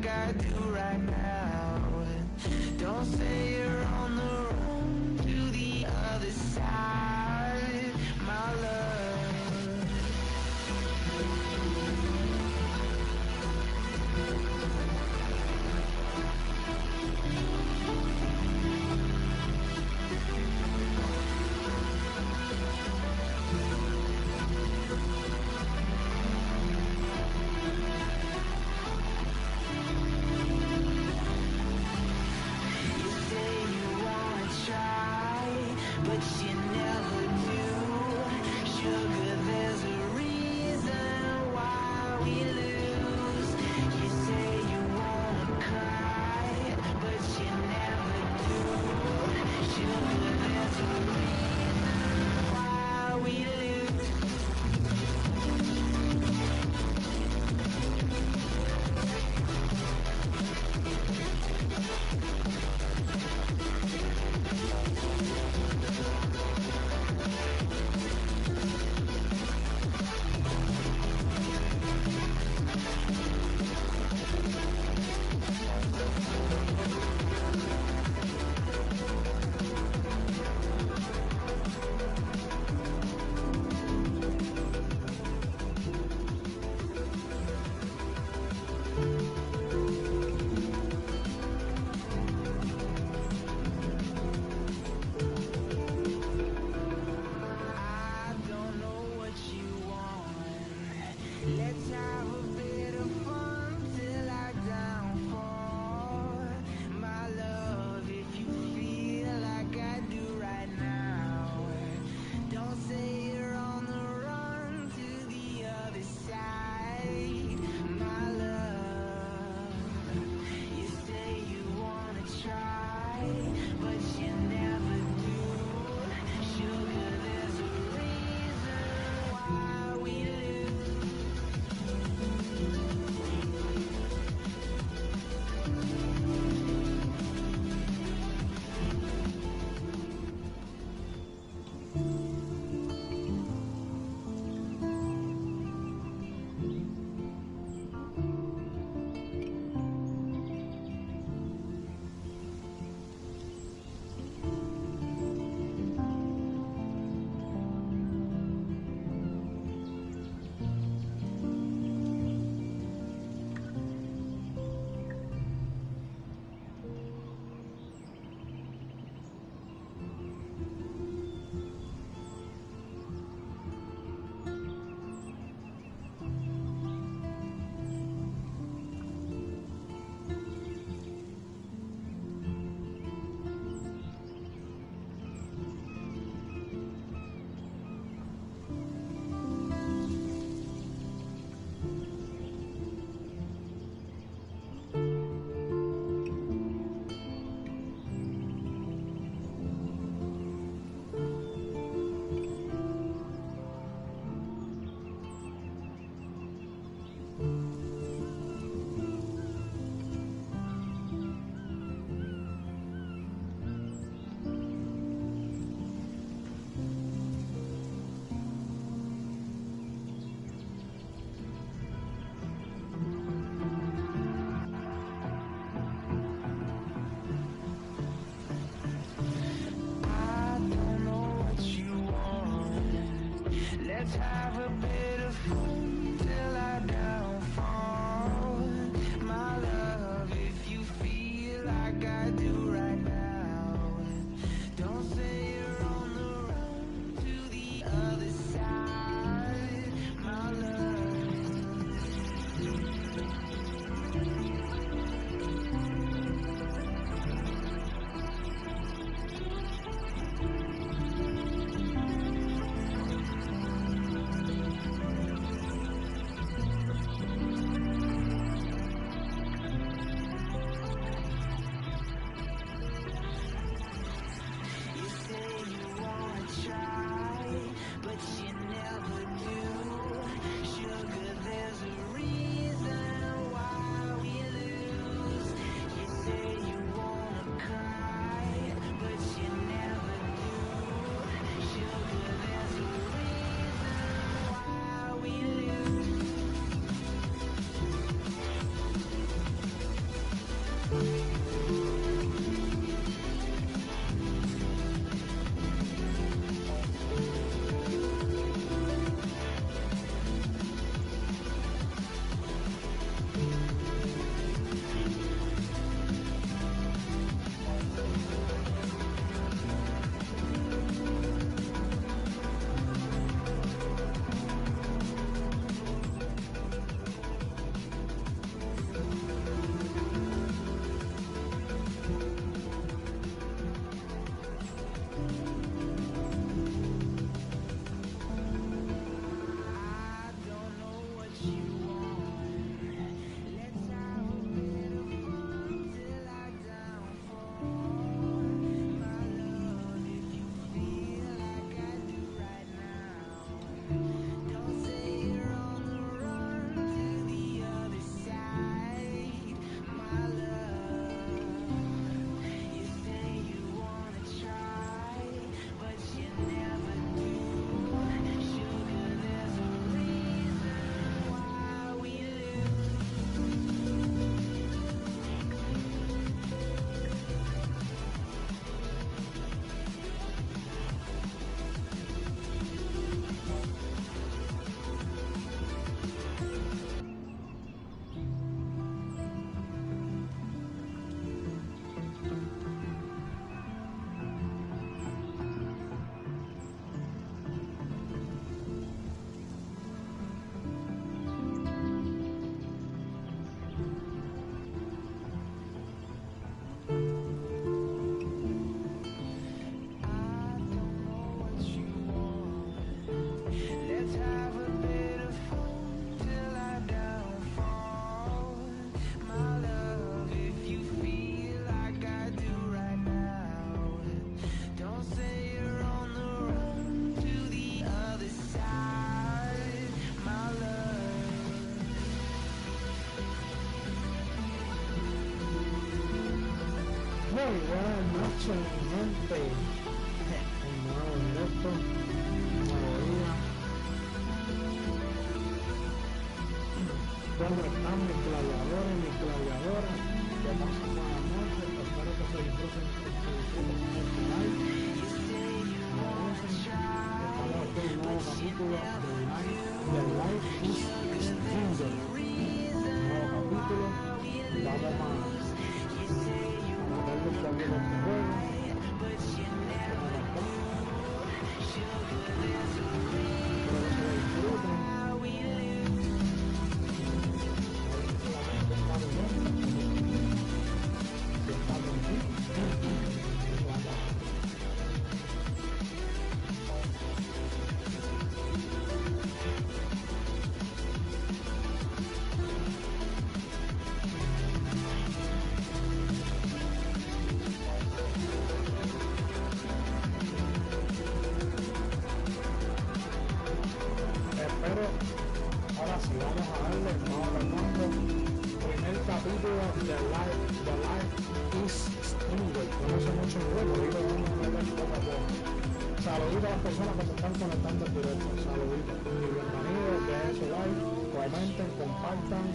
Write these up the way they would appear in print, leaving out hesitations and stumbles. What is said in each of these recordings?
I do right now. Don't say you're on the road to the other side, my love. noche, mi gente. Un nuevo directo, un nuevo día. ¿Cómo están mis gladiadores, mis gladiadoras? Que pasen buenas noches. Espero que se disfruten este live. Estamos aquí en un nuevo capítulo del live is Stranger. Nuevo capítulo. Vamos a meterle un poquito a este juego. Pero ahora sí, vamos a darle, vamos arrancando primer capítulo de Life is Stranger. No sé mucho inglés, pero ahorita vamos a hablar poco a poco. Saluditos a las personas que se están conectando en directo, saluditos y bienvenidos, dejen su like, comenten, compartan.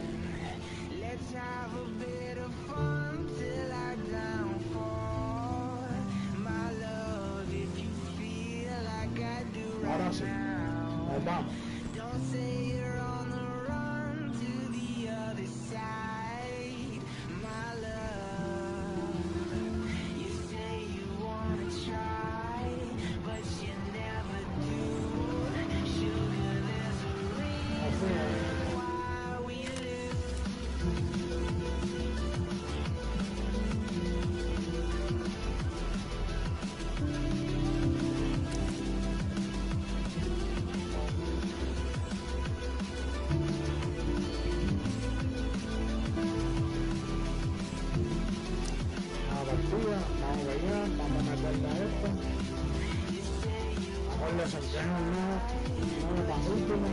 Ahora sí, nos vamos. Say you're on the run to the other side, my love. You say you wanna try, but you never do. Sugar, there's a reason why we lose. Vamos allá, vamos a meterle a esto. Ahora se dejan no para último.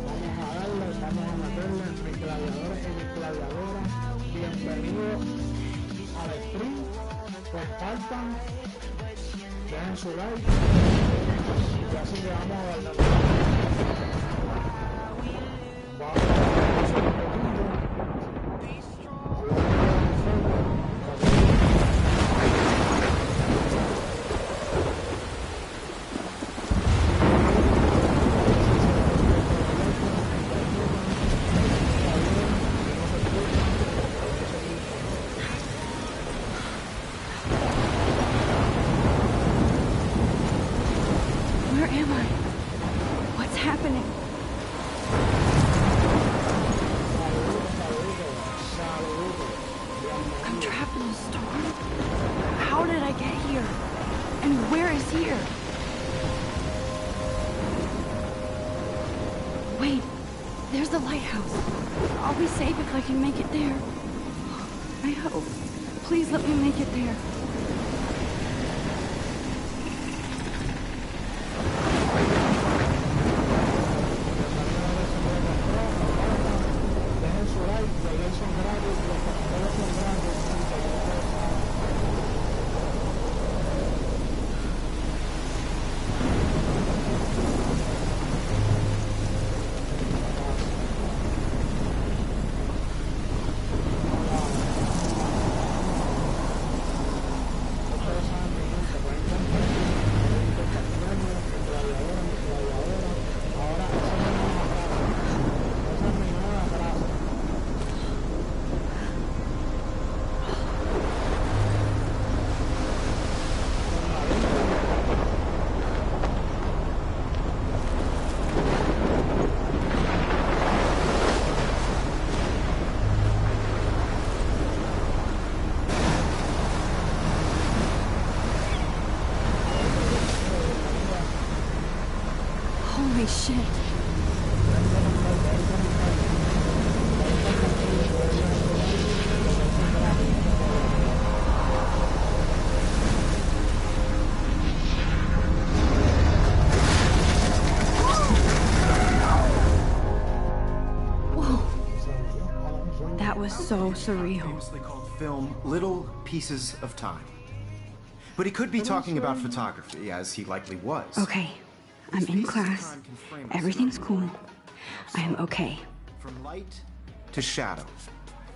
Vamos a darle, vamos a meterle mis gladiadores y mis gladiadoras. Bienvenidos al stream. Compartan, dejen su like. Y así que vamos a darle. Vamos a hacer un poquito. Wait, there's the lighthouse. I'll be safe if I can make it there. I hope. Please let me make it there. Holy shit. Whoa. That was so surreal. Famously called film Little Pieces of Time. But he could be talking about photography, as he likely was. Okay, I'm in class. Everything's cool. I am okay. From light to shadow.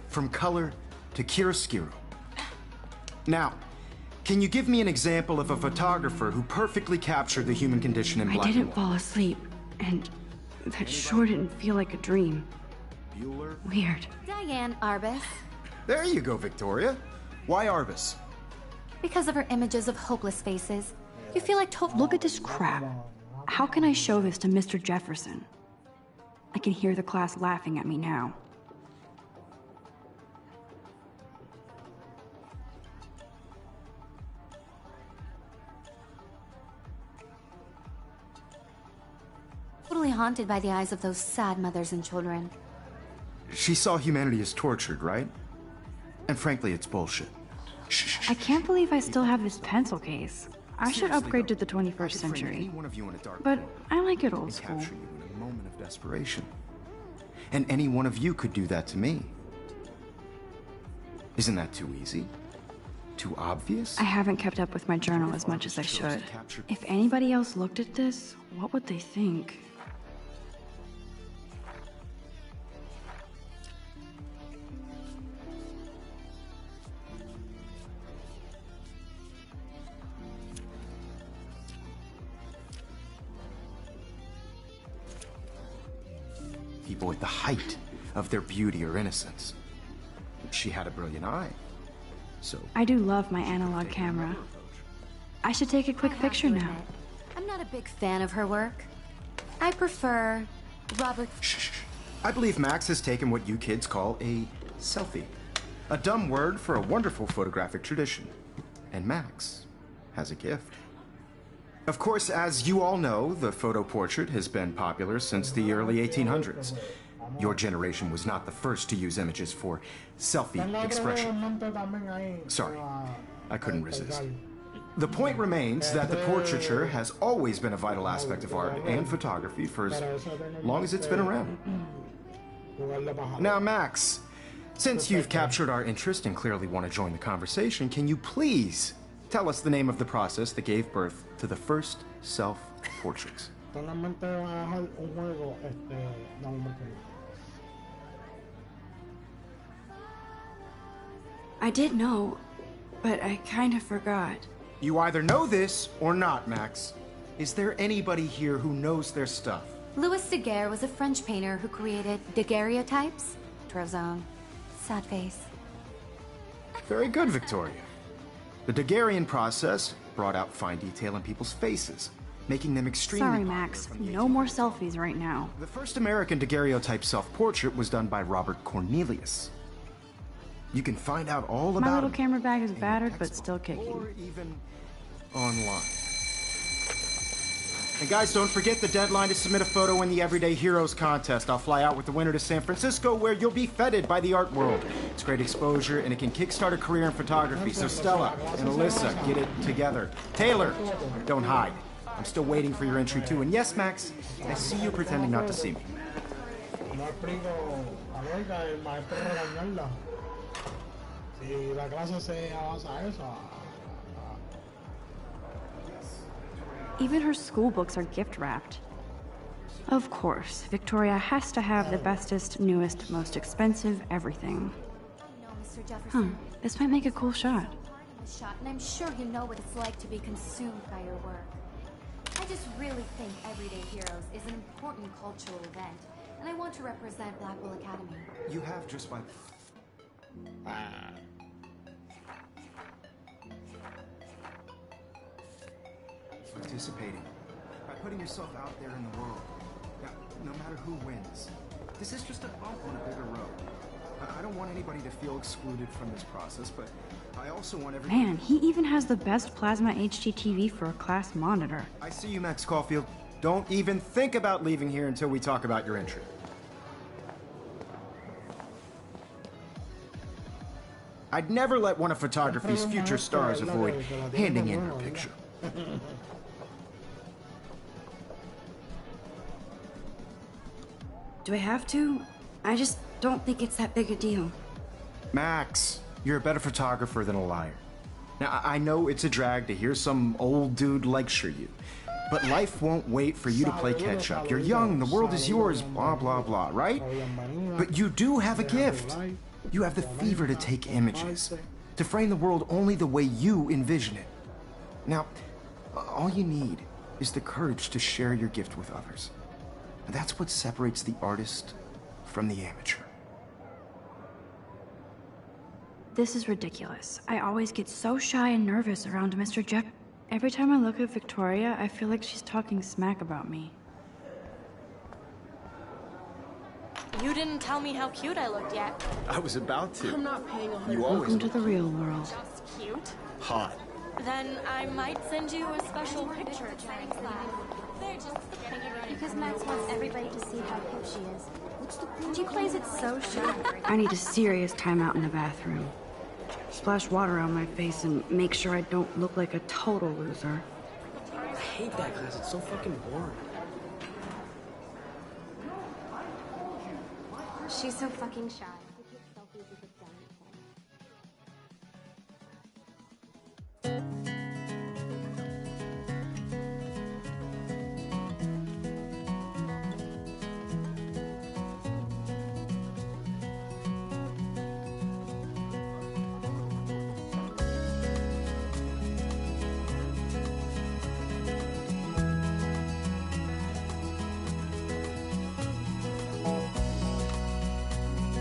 From color to chiaroscuro. Now, can you give me an example of a photographer who perfectly captured the human condition in black I and didn't white? fall asleep, and that sure didn't feel like a dream. Bueller? Weird. Diane Arbus. There you go, Victoria. Why Arbus? Because of her images of hopeless faces. You feel like Look at this crap. How can I show this to Mr. Jefferson? I can hear the class laughing at me now. totally haunted by the eyes of those sad mothers and children. She saw humanity as tortured, right? And frankly, it's bullshit. Shh. I can't believe I still have this pencil case. I should Seriously, upgrade though, to the 21st I could frame century. any one of you in a dark But corner I like it old and school. capture you in a moment of desperation. And any one of you could do that to me. Isn't that too easy? Too obvious? I haven't kept up with my journal as much as I should. If anybody else looked at this, what would they think? People at the height of their beauty or innocence. She had a brilliant eye. So I do love my analog camera. I should take a quick I have picture to now. admit, I'm not a big fan of her work. I prefer Robert. Shh. I believe Max has taken what you kids call a selfie. A dumb word for a wonderful photographic tradition. And Max has a gift. Of course, as you all know, the photo portrait has been popular since the early 1800s. Your generation was not the first to use images for selfie expression. Sorry, I couldn't resist. The point remains that the portraiture has always been a vital aspect of art and photography for as long as it's been around. Now, Max, since you've captured our interest and clearly want to join the conversation, can you please tell us the name of the process that gave birth to the first self-portraits? I did know, but I kind of forgot. You either know this or not, Max. Is there anybody here who knows their stuff? Louis Daguerre was a French painter who created daguerreotypes. Trozone. Sad face. Very good, Victoria. The Daguerrean process brought out fine detail in people's faces, making them extremely Sorry, popular Max. from the No more selfies right now. The first American daguerreotype self-portrait was done by Robert Cornelius. You can find out all about My little him camera bag is in your battered, but textbook still kicking. or even online. And guys, don't forget the deadline to submit a photo in the Everyday Heroes contest. I'll fly out with the winner to San Francisco, where you'll be feted by the art world. It's great exposure, and it can kickstart a career in photography. So Stella and Alyssa, get it together. Taylor, don't hide. I'm still waiting for your entry too. And yes, Max, I see you pretending not to see me. Even her school books are gift wrapped. Of course, Victoria has to have the bestest, newest, most expensive everything. You know, Mr. Huh, Jefferson. this might make a cool shot. The shot, and I'm sure you know what it's like to be consumed by your work. I just really think Everyday Heroes is an important cultural event, and I want to represent Blackwell Academy. You have just by... Participating by putting yourself out there in the world. Now, no matter who wins, this is just a bump on a bigger road. I don't want anybody to feel excluded from this process, but I also want everyone... Man, he even has the best plasma HDTV for a class monitor. I see you, Max Caulfield. Don't even think about leaving here until we talk about your entry. I'd never let one of photography's future stars avoid handing in her picture. Do I have to? I just don't think it's that big a deal. Max, you're a better photographer than a liar. Now, I know it's a drag to hear some old dude lecture you, but life won't wait for you to play catch-up. You're young, the world is yours, blah, blah, blah, right? But you do have a gift. You have the fever to take images, to frame the world only the way you envision it. Now, all you need is the courage to share your gift with others. That's what separates the artist from the amateur. This is ridiculous. I always get so shy and nervous around Mr. Jeff. Every time I look at Victoria, I feel like she's talking smack about me. You didn't tell me how cute I looked yet. I was about to. I'm not paying 100. You always Welcome to the real world. Just cute? hot. Then I might send you a special picture. They're just Because Max wants everybody to see how cute she is. She plays it so shy. I need a serious timeout in the bathroom. Splash water on my face and make sure I don't look like a total loser. I hate that class. It's so fucking boring. She's so fucking shy. We take selfies with a giant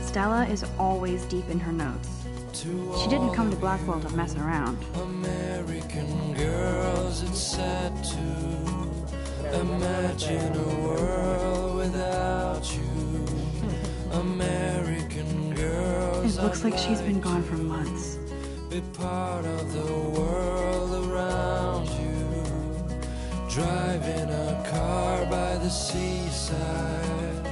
Stella is always deep in her notes. She didn't come to Blackwell to mess around. American girls, it's sad to imagine a world without you. American girls, It looks like she's been gone for months. be part of the world around you. Driving a car by the seaside,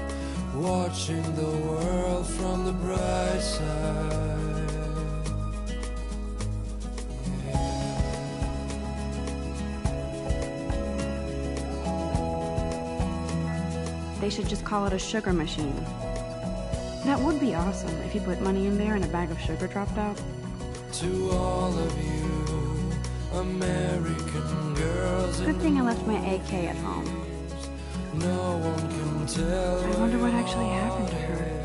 watching the world from the bright side. They should just call it a sugar machine. That would be awesome if you put money in there and a bag of sugar dropped out. To all of you, American girls. Good thing I left my AK at home. No one can tell. I wonder what actually happened to her.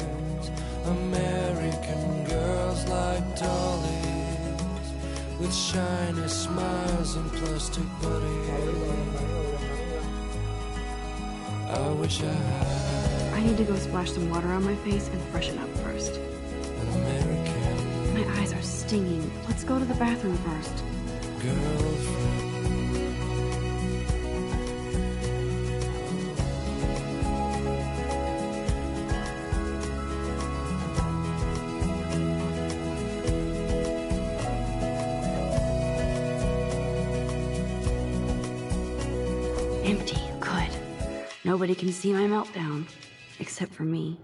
American girls like dollies, with shiny smiles and plastic bodies. I wish I had I need to go splash some water on my face and freshen up first. an American My eyes are stinging. Let's go to the bathroom first. girlfriend. Empty. Good. Nobody can see my meltdown. Except for me.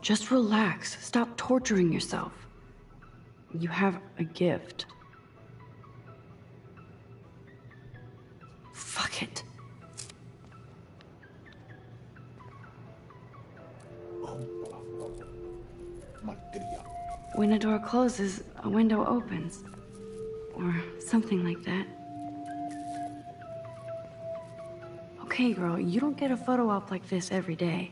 Just relax. Stop torturing yourself. You have a gift. Fuck it. When a door closes, a window opens. Or something like that. Okay, girl, you don't get a photo op like this every day.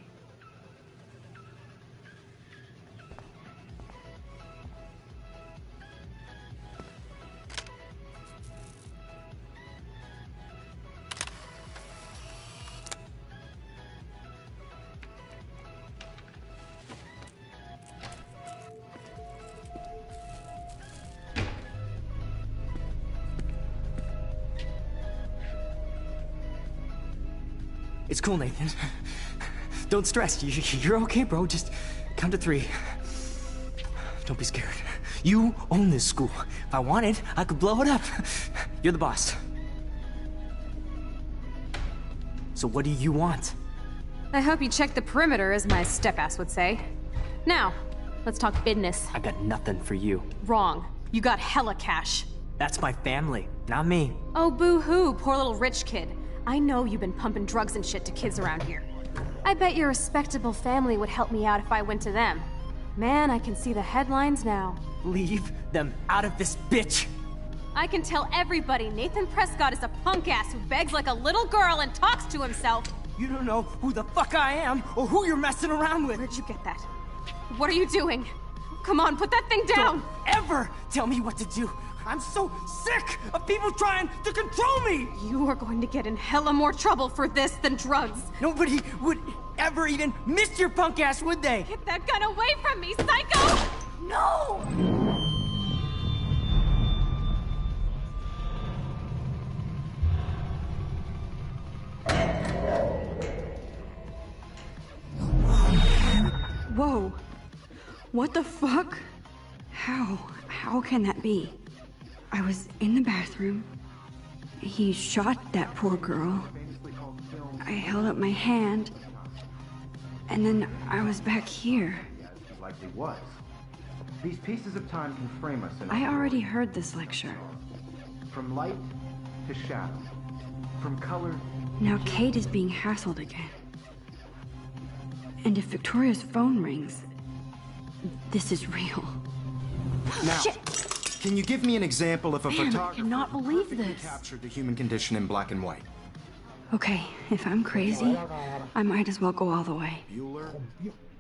It's cool, Nathan. Don't stress. You're okay, bro. Just count to 3. Don't be scared. You own this school. If I wanted, I could blow it up. You're the boss. So what do you want? I hope you checked the perimeter, as my step-ass would say. Now, let's talk business. I got nothing for you. Wrong. You got hella cash. That's my family, not me. Oh, boo-hoo, poor little rich kid. I know you've been pumping drugs and shit to kids around here. I bet your respectable family would help me out if I went to them. Man, I can see the headlines now. Leave them out of this bitch! I can tell everybody Nathan Prescott is a punk ass who begs like a little girl and talks to himself. You don't know who the fuck I am or who you're messing around with. Where'd you get that? What are you doing? Come on, put that thing down! Don't ever tell me what to do! I'm so sick of people trying to control me! You are going to get in hella more trouble for this than drugs. Nobody would ever even miss your punk ass, would they? Get that gun away from me, psycho! No! Whoa. What the fuck? How can that be? I was in the bathroom. He shot that poor girl. I held up my hand. And then I was back here. Likely was. These pieces of time can frame us in I already heard this lecture. from light to shadow, from color. Now Kate is being hassled again. And if Victoria's phone rings, this is real. Now, Shit. can you give me an example of a Man, I photographer cannot who believe perfectly this. captured the human condition in black and white? Okay, if I'm crazy, I might as well go all the way. Bueller?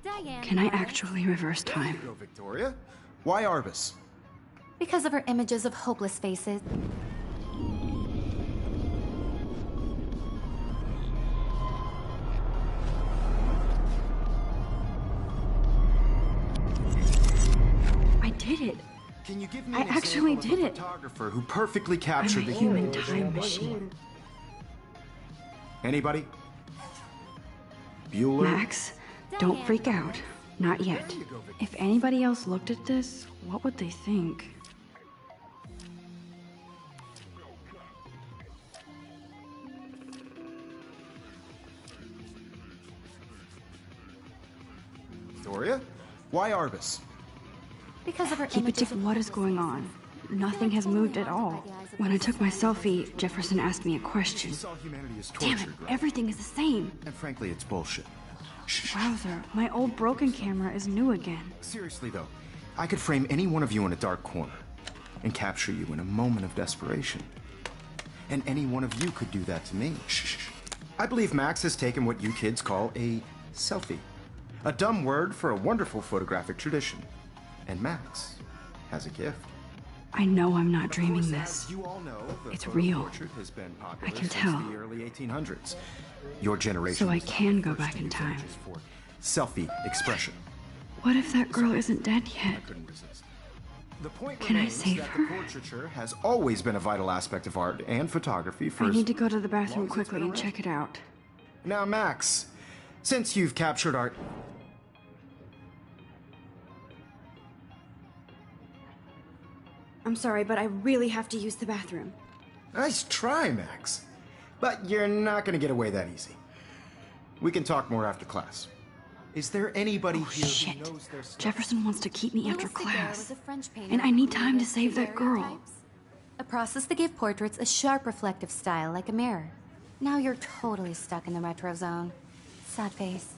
Diane. Can I actually reverse time? Go, Victoria. Why Arbus? Because of her images of hopeless faces. I did it. Can you give me I an actually example did of a it. photographer who perfectly I'm a captured the human time machine. Anybody? Bueller? Max, don't freak out. Not yet. If anybody else looked at this, what would they think? Victoria? Why Arbus? Because of her Keep it images to of what is going on. Nothing has moved at all. When I took my selfie, Jefferson asked me a question. You saw humanity as Damn it, tortured, right? everything is the same. And frankly, it's bullshit. Wowzer, my old broken camera is new again. Seriously, though, I could frame any one of you in a dark corner and capture you in a moment of desperation. And any one of you could do that to me. I believe Max has taken what you kids call a selfie. A dumb word for a wonderful photographic tradition. And Max has a gift. I know I'm not dreaming Of course, this. as you all know, the It's photo real. portrait has been popular I can since tell. the early 1800s. Your generation. So I was the can go first back to in use time. images for selfie expression. What if that girl isn't dead yet? I couldn't resist. The point Can I remains save that her? the portraiture has always been a vital aspect of art and photography for I as need to go to the bathroom long as it's quickly been and around. check it out. Now, Max, since you've captured art. I'm sorry, but I really have to use the bathroom. Nice try, Max. But you're not gonna get away that easy. We can talk more after class. Is there anybody here Shit. who knows their stuff? Jefferson wants to keep me Louis after Daguerre class. was a French painter And I need who time to created save that girl. daguerreotypes, a process that gave portraits a sharp reflective style like a mirror. Now you're totally stuck in the retro zone. Sad face.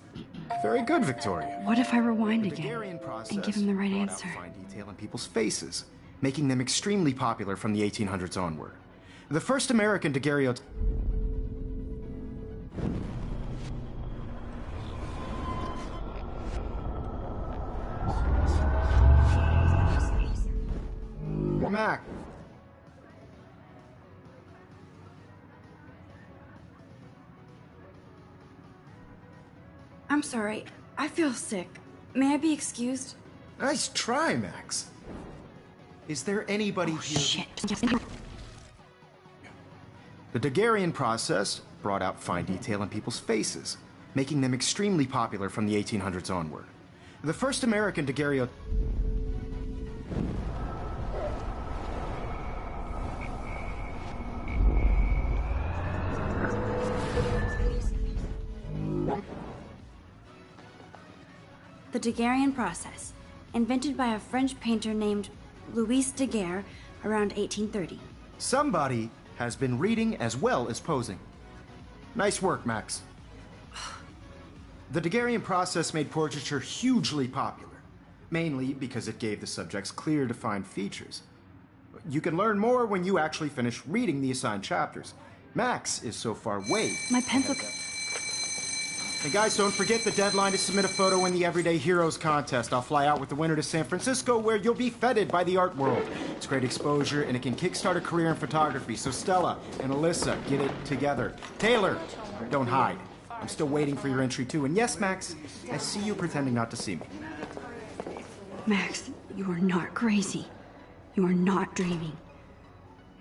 Very good, Victoria. What if I rewind The again Daguerrean process and give him the right brought out answer? fine detail in people's faces, making them extremely popular from the 1800s onward. The first American daguerreotype. Mac. I'm sorry. I feel sick. May I be excused? Nice try, Max. Is there anybody here? Shit. The Daguerrean process brought out fine detail in people's faces, making them extremely popular from the 1800s onward. The first American daguerreotype. the Daguerrean process, invented by a French painter named Louis Daguerre around 1830. Somebody has been reading as well as posing. Nice work, Max. The Daguerrean process made portraiture hugely popular, mainly because it gave the subjects clear, defined features. You can learn more when you actually finish reading the assigned chapters. Max is so far way. My pencil. And guys, don't forget the deadline to submit a photo in the Everyday Heroes contest. I'll fly out with the winner to San Francisco, where you'll be feted by the art world. It's great exposure, and it can kickstart a career in photography. So Stella and Alyssa, get it together. Taylor, don't hide. I'm still waiting for your entry, too. And yes, Max, I see you pretending not to see me. Max, you are not crazy. You are not dreaming.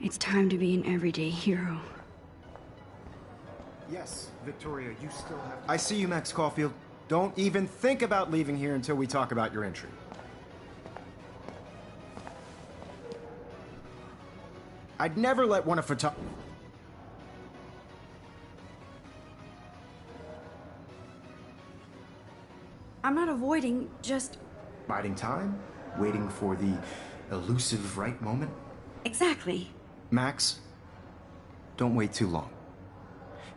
It's time to be an everyday hero. Yes, Victoria, you still have... I see you, Max Caulfield. Don't even think about leaving here until we talk about your entry. I'd never let one of I'm not avoiding, just... Biding time? Waiting for the elusive right moment? Exactly. Max, don't wait too long.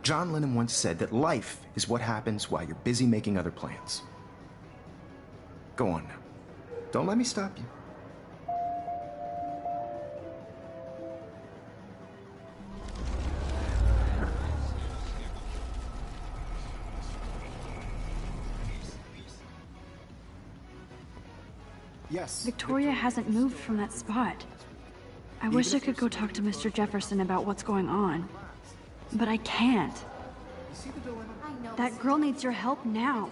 John Lennon once said that life is what happens while you're busy making other plans. Go on now. Don't let me stop you. Yes. Victoria hasn't moved from that spot. I wish I could go talk to Mr. Jefferson about what's going on. But I can't. That girl needs your help now.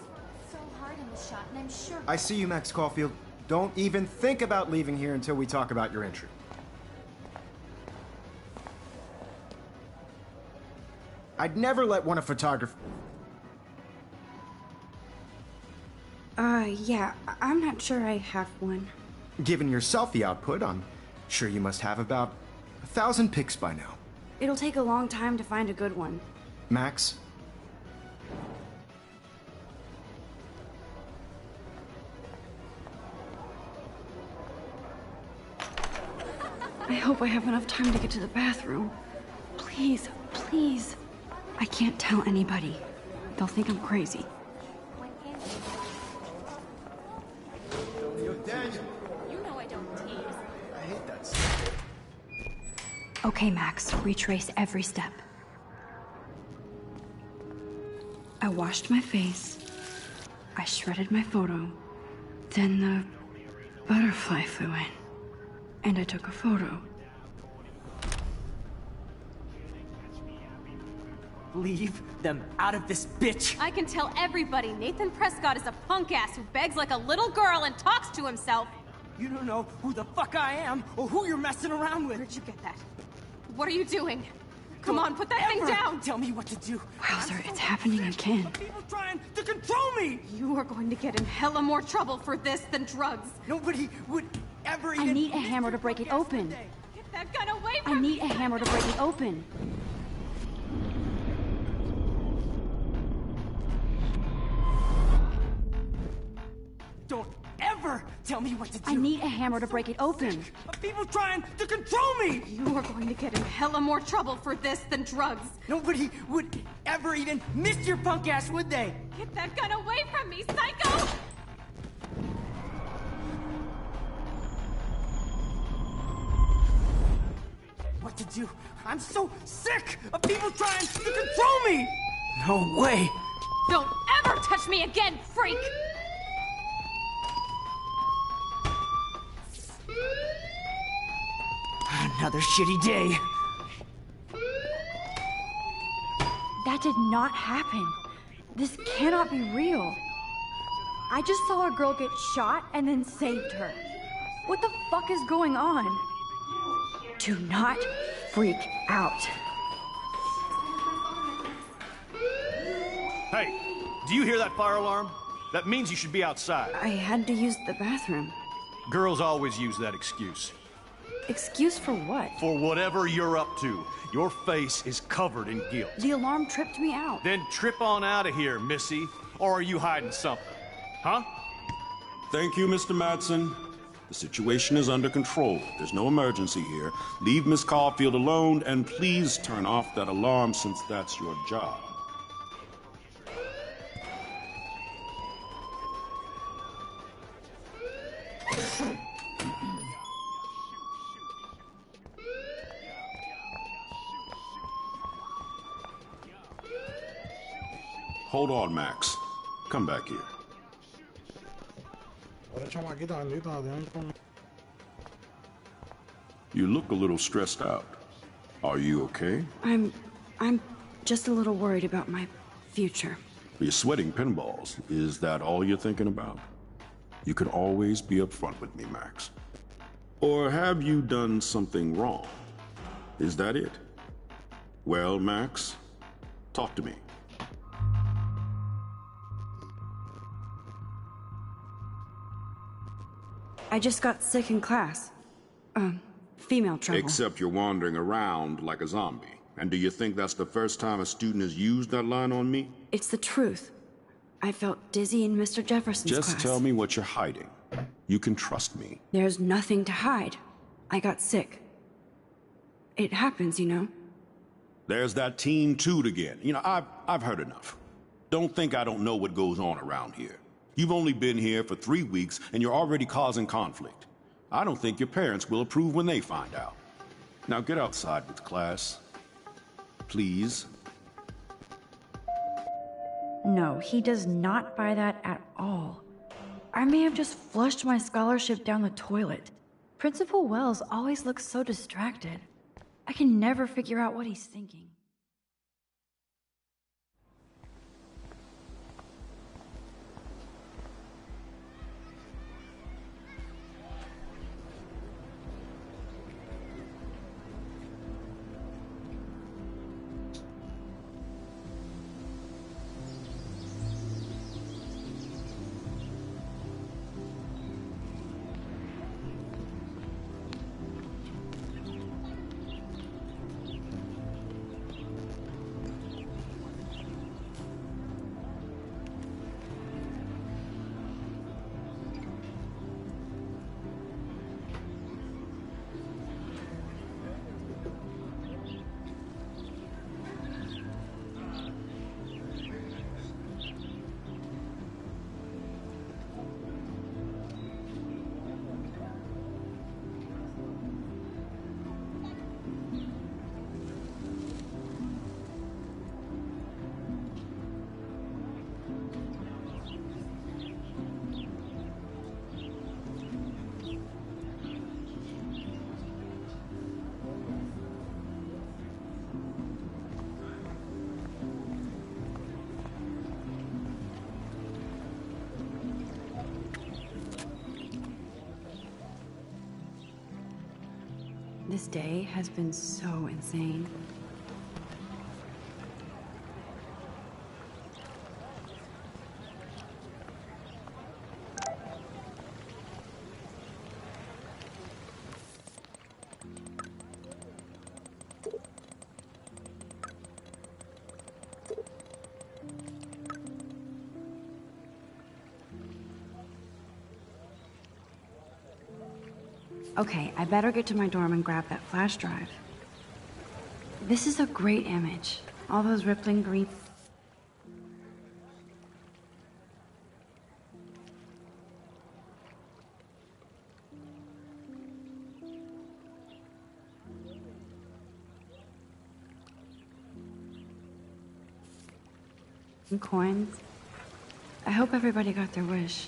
So hard in the shot, and I'm sure. I see you, Max Caulfield. Don't even think about leaving here until we talk about your entry. I'd never let one of photography... Yeah, I'm not sure I have one. Given your selfie output, I'm sure you must have about 1,000 pics by now. It'll take a long time to find a good one. Max? I hope I have enough time to get to the bathroom. Please, please. I can't tell anybody. They'll think I'm crazy. You know I don't tease. I hate that stuff. Okay, Max, retrace every step. I washed my face. I shredded my photo. Then the butterfly flew in. And I took a photo. Leave them out of this bitch! I can tell everybody Nathan Prescott is a punk ass who begs like a little girl and talks to himself. You don't know who the fuck I am or who you're messing around with. Where'd you get that? What are you doing? Come on, put that thing down! Tell me what to do. Wowzer, it's happening again. People trying to control me! You are going to get in hella more trouble for this than drugs. Nobody would ever even... I need a hammer to break it open. Get that gun away I from me! need a hammer to break it open. Don't ever tell me what to do! I need a hammer to break it open. People trying to control me! You are going to get in hella more trouble for this than drugs. Nobody would ever even miss your punk ass, would they? Get that gun away from me, psycho! What to do? I'm so sick of people trying to control me! No way! Don't ever touch me again, freak! Another shitty day. That did not happen. This cannot be real. I just saw a girl get shot and then saved her. What the fuck is going on? Do not freak out. Hey, do you hear that fire alarm? That means you should be outside. I had to use the bathroom. Girls always use that excuse. Excuse for what? For whatever you're up to. Your face is covered in guilt. The alarm tripped me out. Then trip on out of here, missy. Or are you hiding something? Huh? Thank you, Mr. Madsen. The situation is under control. There's no emergency here. Leave Miss Caulfield alone, and please turn off that alarm since that's your job. Hold on, Max. Come back here. You look a little stressed out. Are you okay? I'm just a little worried about my future. You're sweating pinballs. Is that all you're thinking about? You can always be upfront with me, Max. Or have you done something wrong? Is that it? Well, Max, talk to me. I just got sick in class. Female trouble. Except you're wandering around like a zombie. And do you think that's the first time a student has used that line on me? It's the truth. I felt dizzy in Mr. Jefferson's class. Just tell me what you're hiding. You can trust me. There's nothing to hide. I got sick. It happens, you know. There's that teen toot again. You know, I've heard enough. Don't think I don't know what goes on around here. You've only been here for 3 weeks, and you're already causing conflict. I don't think your parents will approve when they find out. Now get outside with class. Please. No, he does not buy that at all. I may have just flushed my scholarship down the toilet. Principal Wells always looks so distracted. I can never figure out what he's thinking. This day has been so insane. Okay, I better get to my dorm and grab that flash drive. This is a great image. All those rippling green... and coins. I hope everybody got their wish.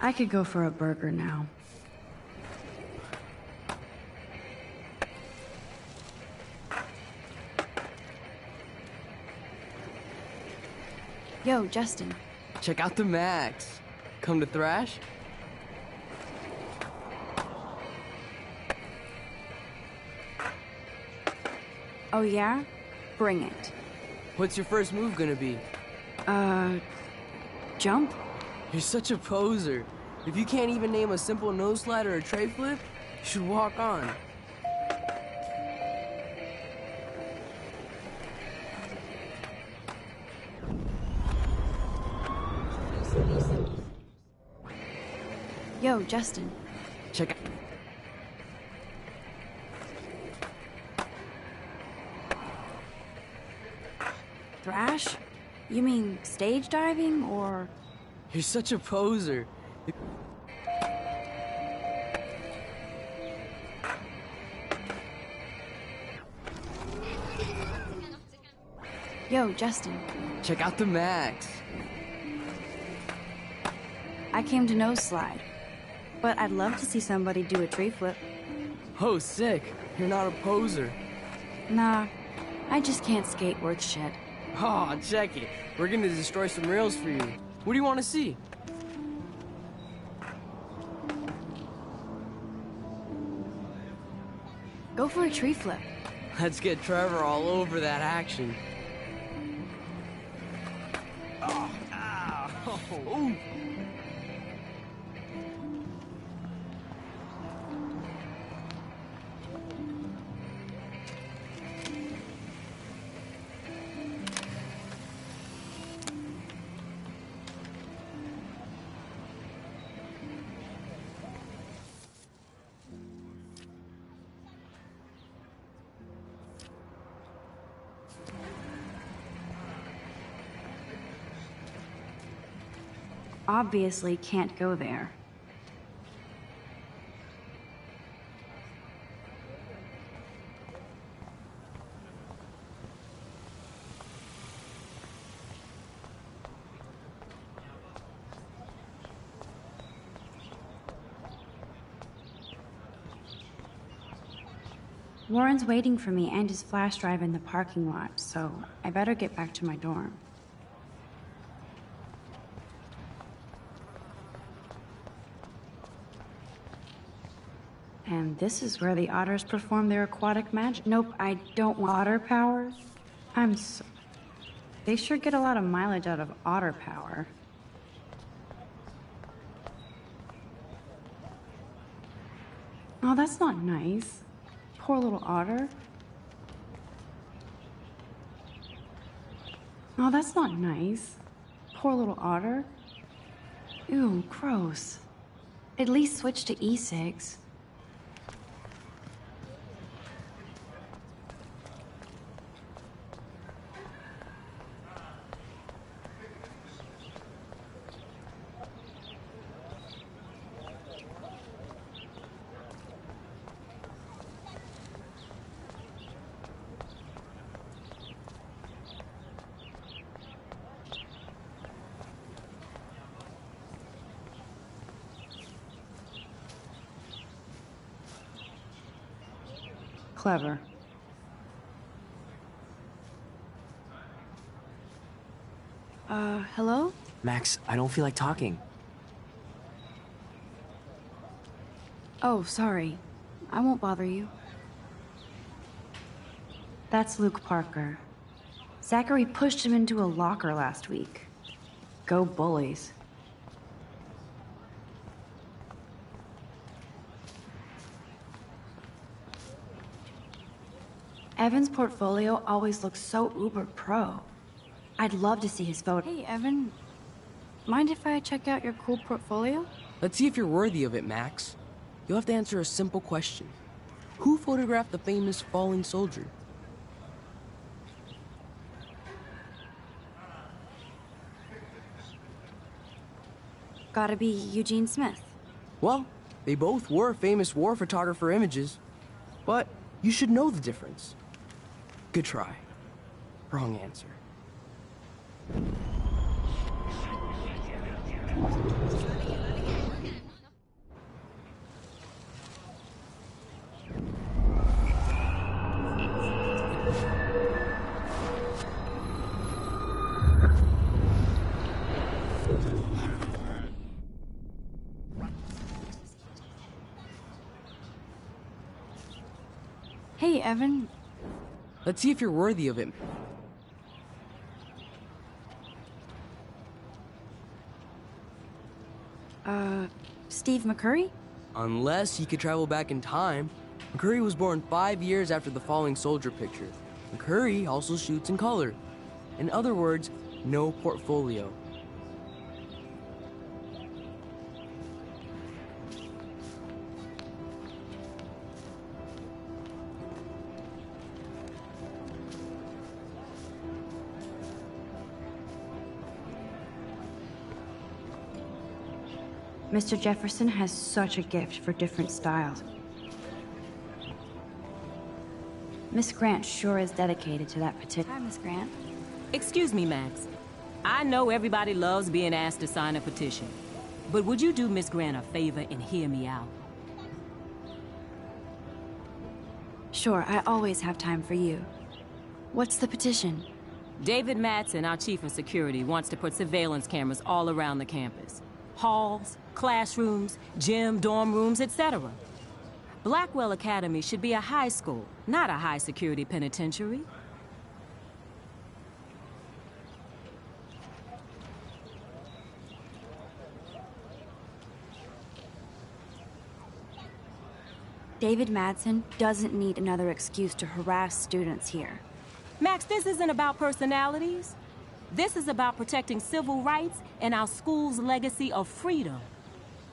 I could go for a burger now. Yo, Justin. Check out the Max. Come to thrash? Oh yeah? Bring it. What's your first move gonna be? Jump? You're such a poser. If you can't even name a simple nose slide or a tray flip, you should walk on. Yo, Justin. Check out. Thrash? You mean stage diving, or...? You're such a poser. Yo, Justin. Check out the Max. I came to nose slide, but I'd love to see somebody do a tree flip. Oh, sick. You're not a poser. Nah, I just can't skate worth shit. Oh, check it. We're gonna destroy some rails for you. What do you want to see? Go for a tree flip. Let's get Trevor all over that action. Oh, ow. Ooh. Obviously can't go there. Warren's waiting for me and his flash drive in the parking lot, so I better get back to my dorm. And this is where the otters perform their aquatic magic. Nope, I don't want otter power. They sure get a lot of mileage out of otter power. Oh, that's not nice. Poor little otter. Oh, that's not nice. Poor little otter. Ew, gross. At least switch to E6. Clever. Hello? Max, I don't feel like talking. Oh, sorry. I won't bother you. That's Luke Parker. Zachary pushed him into a locker last week. Go bullies. Evan's portfolio always looks so uber pro. I'd love to see his photo. Hey, Evan. Mind if I check out your cool portfolio? Let's see if you're worthy of it, Max. You'll have to answer a simple question. Who photographed the famous falling soldier? Gotta be Eugene Smith. Well, they both were famous war photographer images. But you should know the difference. Good try. Wrong answer. Hey, Evan. Let's see if you're worthy of it. Steve McCurry? Unless he could travel back in time. McCurry was born 5 years after the falling soldier picture. McCurry also shoots in color. In other words, no portfolio. Mr. Jefferson has such a gift for different styles. Miss Grant sure is dedicated to that petition. Hi, Miss Grant. Excuse me, Max. I know everybody loves being asked to sign a petition, but would you do Miss Grant a favor and hear me out? Sure, I always have time for you. What's the petition? David Madsen, our chief of security, wants to put surveillance cameras all around the campus. Halls, classrooms, gym, dorm rooms, etc. Blackwell Academy should be a high school, not a high-security penitentiary. David Madsen doesn't need another excuse to harass students here. Max, this isn't about personalities. This is about protecting civil rights and our school's legacy of freedom.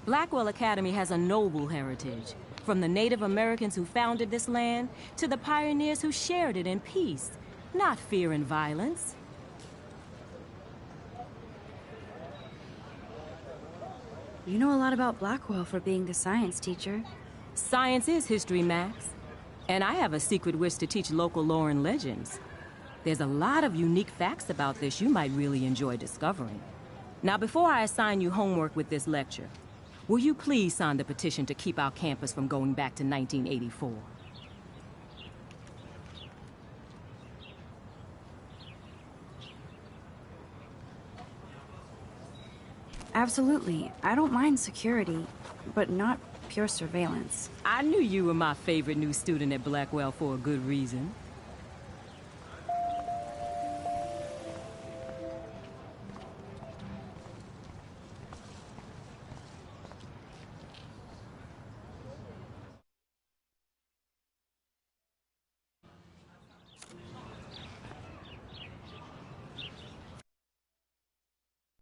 Blackwell Academy has a noble heritage, from the Native Americans who founded this land to the pioneers who shared it in peace, not fear and violence. You know a lot about Blackwell for being the science teacher. Science is history, Max. And I have a secret wish to teach local lore and legends. There's a lot of unique facts about this you might really enjoy discovering. Now, before I assign you homework with this lecture, will you please sign the petition to keep our campus from going back to 1984? Absolutely. I don't mind security, but not pure surveillance. I knew you were my favorite new student at Blackwell for a good reason.